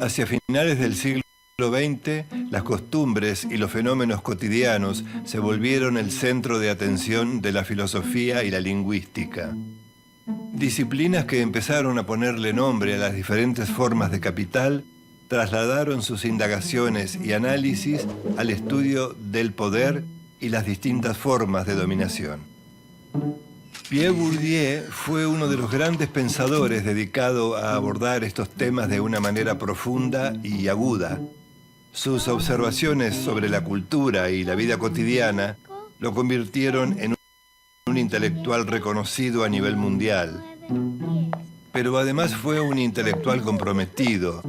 Hacia finales del siglo XX, las costumbres y los fenómenos cotidianos se volvieron el centro de atención de la filosofía y la lingüística. Disciplinas que empezaron a ponerle nombre a las diferentes formas de capital trasladaron sus indagaciones y análisis al estudio del poder y las distintas formas de dominación. Pierre Bourdieu fue uno de los grandes pensadores dedicado a abordar estos temas de una manera profunda y aguda. Sus observaciones sobre la cultura y la vida cotidiana lo convirtieron en un intelectual reconocido a nivel mundial. Pero además fue un intelectual comprometido,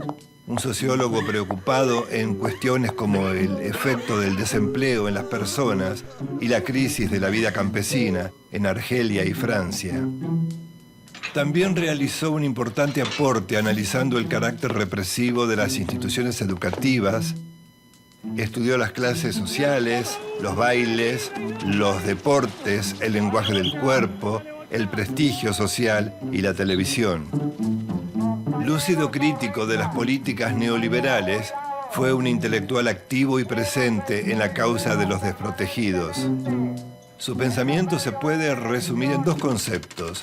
un sociólogo preocupado en cuestiones como el efecto del desempleo en las personas y la crisis de la vida campesina en Argelia y Francia. También realizó un importante aporte analizando el carácter represivo de las instituciones educativas. Estudió las clases sociales, los bailes, los deportes, el lenguaje del cuerpo, el prestigio social y la televisión. Lúcido crítico de las políticas neoliberales, fue un intelectual activo y presente en la causa de los desprotegidos. Su pensamiento se puede resumir en dos conceptos: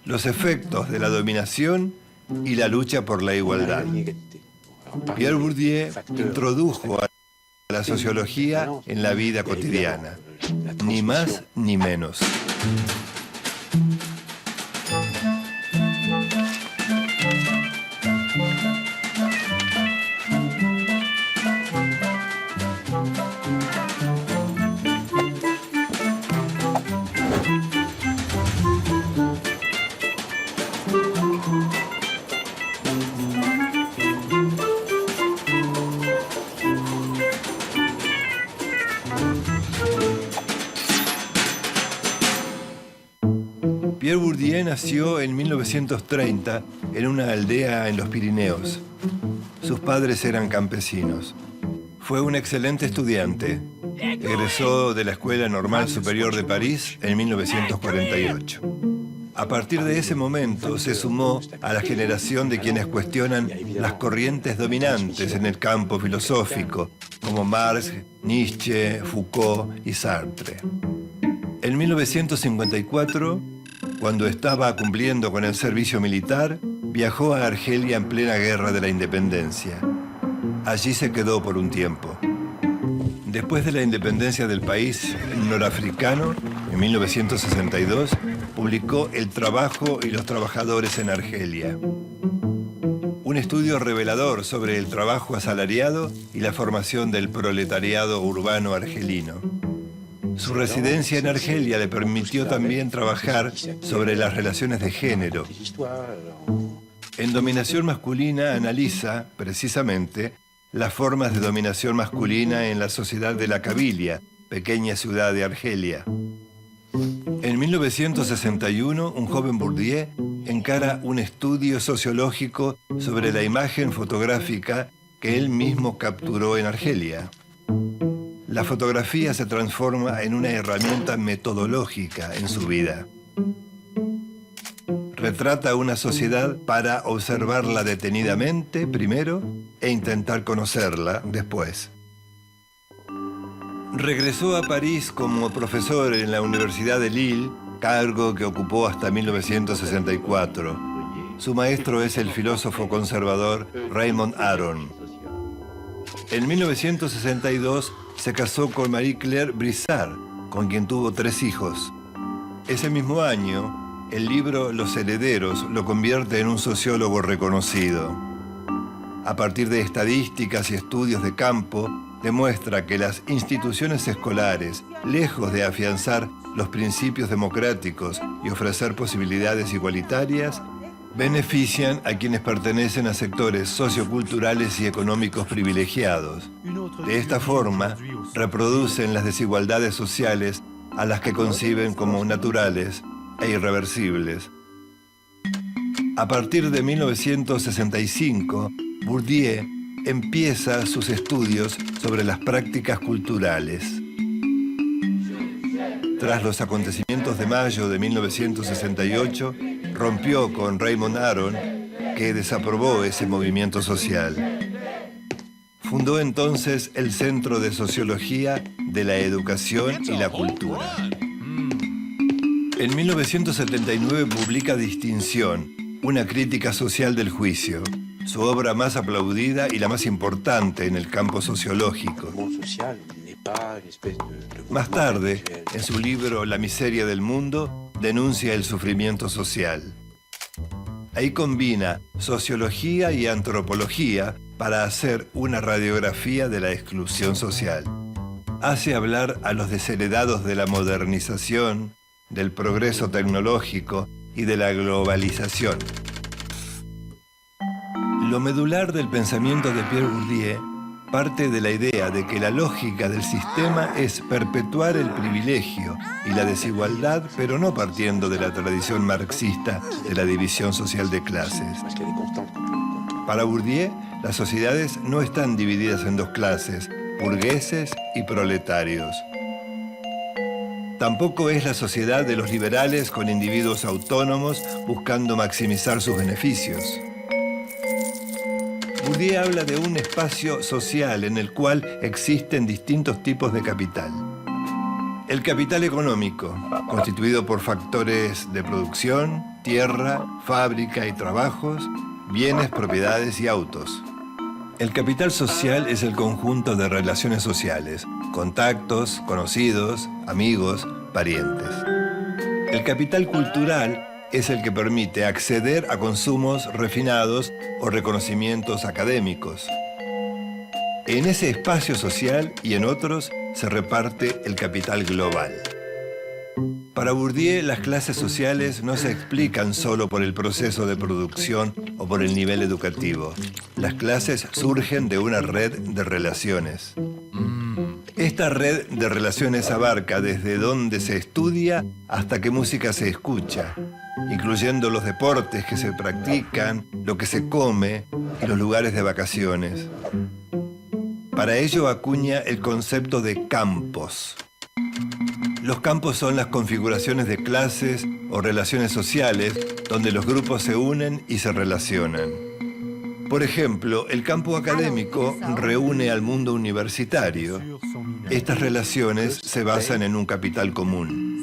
los efectos de la dominación y la lucha por la igualdad. Pierre Bourdieu introdujo a la sociología en la vida cotidiana, ni más ni menos. Pierre Bourdieu nació en 1930 en una aldea en los Pirineos. Sus padres eran campesinos. Fue un excelente estudiante. Egresó de la Escuela Normal Superior de París en 1948. A partir de ese momento se sumó a la generación de quienes cuestionan las corrientes dominantes en el campo filosófico, como Marx, Nietzsche, Foucault y Sartre. En 1954, cuando estaba cumpliendo con el servicio militar, viajó a Argelia en plena guerra de la independencia. Allí se quedó por un tiempo. Después de la independencia del país norafricano, en 1962, publicó El trabajo y los trabajadores en Argelia. Un estudio revelador sobre el trabajo asalariado y la formación del proletariado urbano argelino. Su residencia en Argelia le permitió también trabajar sobre las relaciones de género. En Dominación masculina analiza, precisamente, las formas de dominación masculina en la sociedad de la Kabilia, pequeña ciudad de Argelia. En 1961, un joven Bourdieu encara un estudio sociológico sobre la imagen fotográfica que él mismo capturó en Argelia. La fotografía se transforma en una herramienta metodológica en su vida. Retrata una sociedad para observarla detenidamente primero e intentar conocerla después. Regresó a París como profesor en la Universidad de Lille, cargo que ocupó hasta 1964. Su maestro es el filósofo conservador Raymond Aron. En 1962 se casó con Marie-Claire Brissard, con quien tuvo 3 hijos. Ese mismo año, el libro Los herederos lo convierte en un sociólogo reconocido. A partir de estadísticas y estudios de campo, demuestra que las instituciones escolares, lejos de afianzar los principios democráticos y ofrecer posibilidades igualitarias, benefician a quienes pertenecen a sectores socioculturales y económicos privilegiados. De esta forma, reproducen las desigualdades sociales a las que conciben como naturales e irreversibles. A partir de 1965, Bourdieu empieza sus estudios sobre las prácticas culturales. Tras los acontecimientos de mayo de 1968, rompió con Raymond Aron que desaprobó ese movimiento social. Fundó entonces el Centro de Sociología de la Educación y la Cultura. En 1979 publica Distinción, una crítica social del juicio, su obra más aplaudida y la más importante en el campo sociológico. Más tarde, en su libro La miseria del mundo, denuncia el sufrimiento social. Ahí combina sociología y antropología para hacer una radiografía de la exclusión social. Hace hablar a los desheredados de la modernización, del progreso tecnológico y de la globalización. Lo medular del pensamiento de Pierre Bourdieu parte de la idea de que la lógica del sistema es perpetuar el privilegio y la desigualdad, pero no partiendo de la tradición marxista de la división social de clases. Para Bourdieu, las sociedades no están divididas en dos clases, burgueses y proletarios. Tampoco es la sociedad de los liberales con individuos autónomos buscando maximizar sus beneficios. Bourdieu habla de un espacio social en el cual existen distintos tipos de capital. El capital económico, constituido por factores de producción, tierra, fábrica y trabajos, bienes, propiedades y autos. El capital social es el conjunto de relaciones sociales, contactos, conocidos, amigos, parientes. El capital cultural es el que permite acceder a consumos refinados o reconocimientos académicos. En ese espacio social y en otros se reparte el capital global. Para Bourdieu, las clases sociales no se explican solo por el proceso de producción o por el nivel educativo. Las clases surgen de una red de relaciones. Esta red de relaciones abarca desde dónde se estudia hasta qué música se escucha, incluyendo los deportes que se practican, lo que se come y los lugares de vacaciones. Para ello acuña el concepto de campos. Los campos son las configuraciones de clases o relaciones sociales donde los grupos se unen y se relacionan. Por ejemplo, el campo académico reúne al mundo universitario. Estas relaciones se basan en un capital común.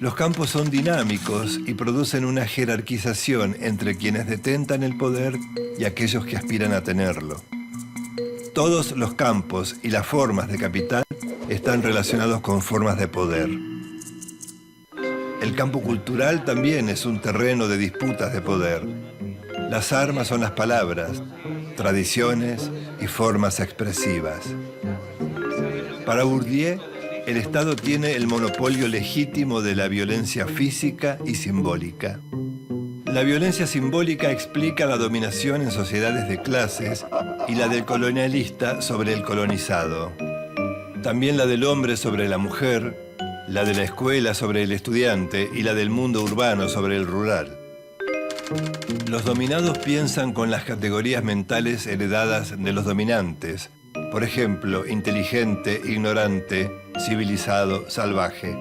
Los campos son dinámicos y producen una jerarquización entre quienes detentan el poder y aquellos que aspiran a tenerlo. Todos los campos y las formas de capital están relacionados con formas de poder. El campo cultural también es un terreno de disputas de poder. Las armas son las palabras, tradiciones y formas expresivas. Para Bourdieu, el Estado tiene el monopolio legítimo de la violencia física y simbólica. La violencia simbólica explica la dominación en sociedades de clases y la del colonialista sobre el colonizado. También la del hombre sobre la mujer, la de la escuela sobre el estudiante y la del mundo urbano sobre el rural. Los dominados piensan con las categorías mentales heredadas de los dominantes. Por ejemplo, inteligente, ignorante, civilizado, salvaje.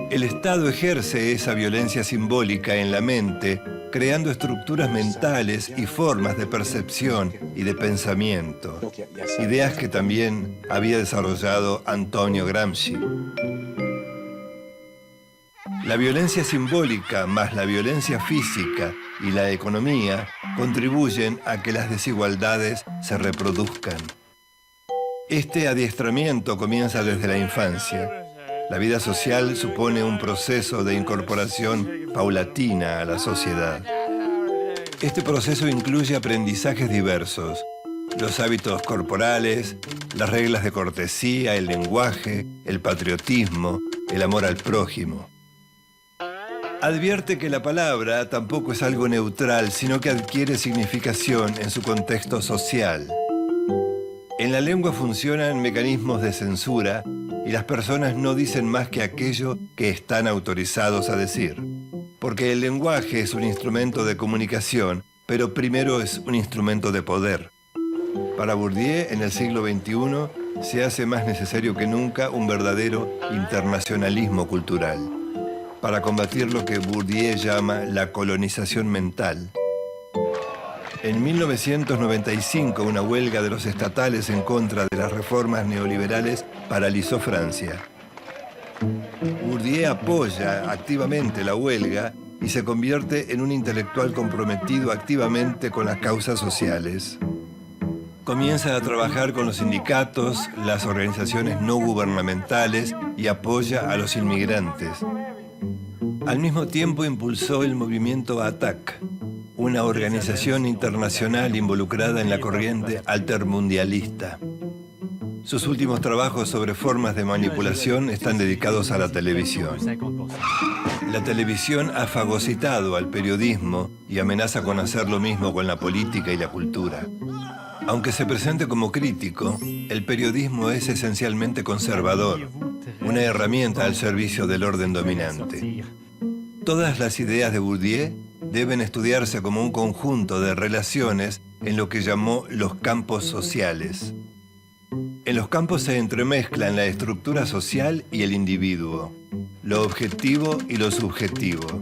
El Estado ejerce esa violencia simbólica en la mente, creando estructuras mentales y formas de percepción y de pensamiento, ideas que también había desarrollado Antonio Gramsci. La violencia simbólica más la violencia física y la economía contribuyen a que las desigualdades se reproduzcan. Este adiestramiento comienza desde la infancia. La vida social supone un proceso de incorporación paulatina a la sociedad. Este proceso incluye aprendizajes diversos, los hábitos corporales, las reglas de cortesía, el lenguaje, el patriotismo, el amor al prójimo. Advierte que la palabra tampoco es algo neutral, sino que adquiere significación en su contexto social. En la lengua funcionan mecanismos de censura y las personas no dicen más que aquello que están autorizados a decir. Porque el lenguaje es un instrumento de comunicación, pero primero es un instrumento de poder. Para Bourdieu, en el siglo XXI, se hace más necesario que nunca un verdadero internacionalismo cultural, para combatir lo que Bourdieu llama la colonización mental. En 1995, una huelga de los estatales en contra de las reformas neoliberales paralizó Francia. Bourdieu apoya activamente la huelga y se convierte en un intelectual comprometido activamente con las causas sociales. Comienza a trabajar con los sindicatos, las organizaciones no gubernamentales y apoya a los inmigrantes. Al mismo tiempo impulsó el movimiento ATTAC, una organización internacional involucrada en la corriente altermundialista. Sus últimos trabajos sobre formas de manipulación están dedicados a la televisión. La televisión ha fagocitado al periodismo y amenaza con hacer lo mismo con la política y la cultura. Aunque se presente como crítico, el periodismo es esencialmente conservador, una herramienta al servicio del orden dominante. Todas las ideas de Bourdieu deben estudiarse como un conjunto de relaciones en lo que llamó los campos sociales. En los campos se entremezclan la estructura social y el individuo, lo objetivo y lo subjetivo.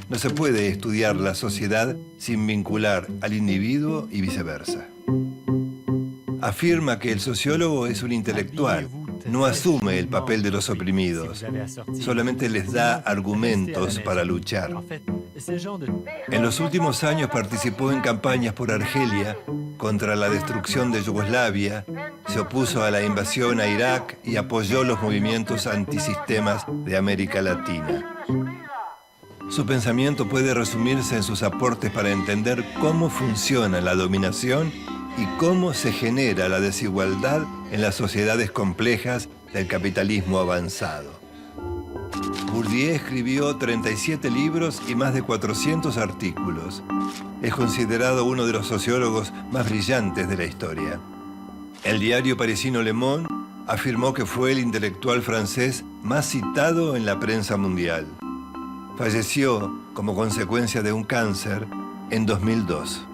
No se puede estudiar la sociedad sin vincular al individuo y viceversa. Afirma que el sociólogo es un intelectual, no asume el papel de los oprimidos, solamente les da argumentos para luchar. En los últimos años participó en campañas por Argelia, contra la destrucción de Yugoslavia, se opuso a la invasión a Irak y apoyó los movimientos antisistemas de América Latina. Su pensamiento puede resumirse en sus aportes para entender cómo funciona la dominación y cómo se genera la desigualdad en las sociedades complejas del capitalismo avanzado. Bourdieu escribió 37 libros y más de 400 artículos. Es considerado uno de los sociólogos más brillantes de la historia. El diario parisino Le Monde afirmó que fue el intelectual francés más citado en la prensa mundial. Falleció como consecuencia de un cáncer en 2002.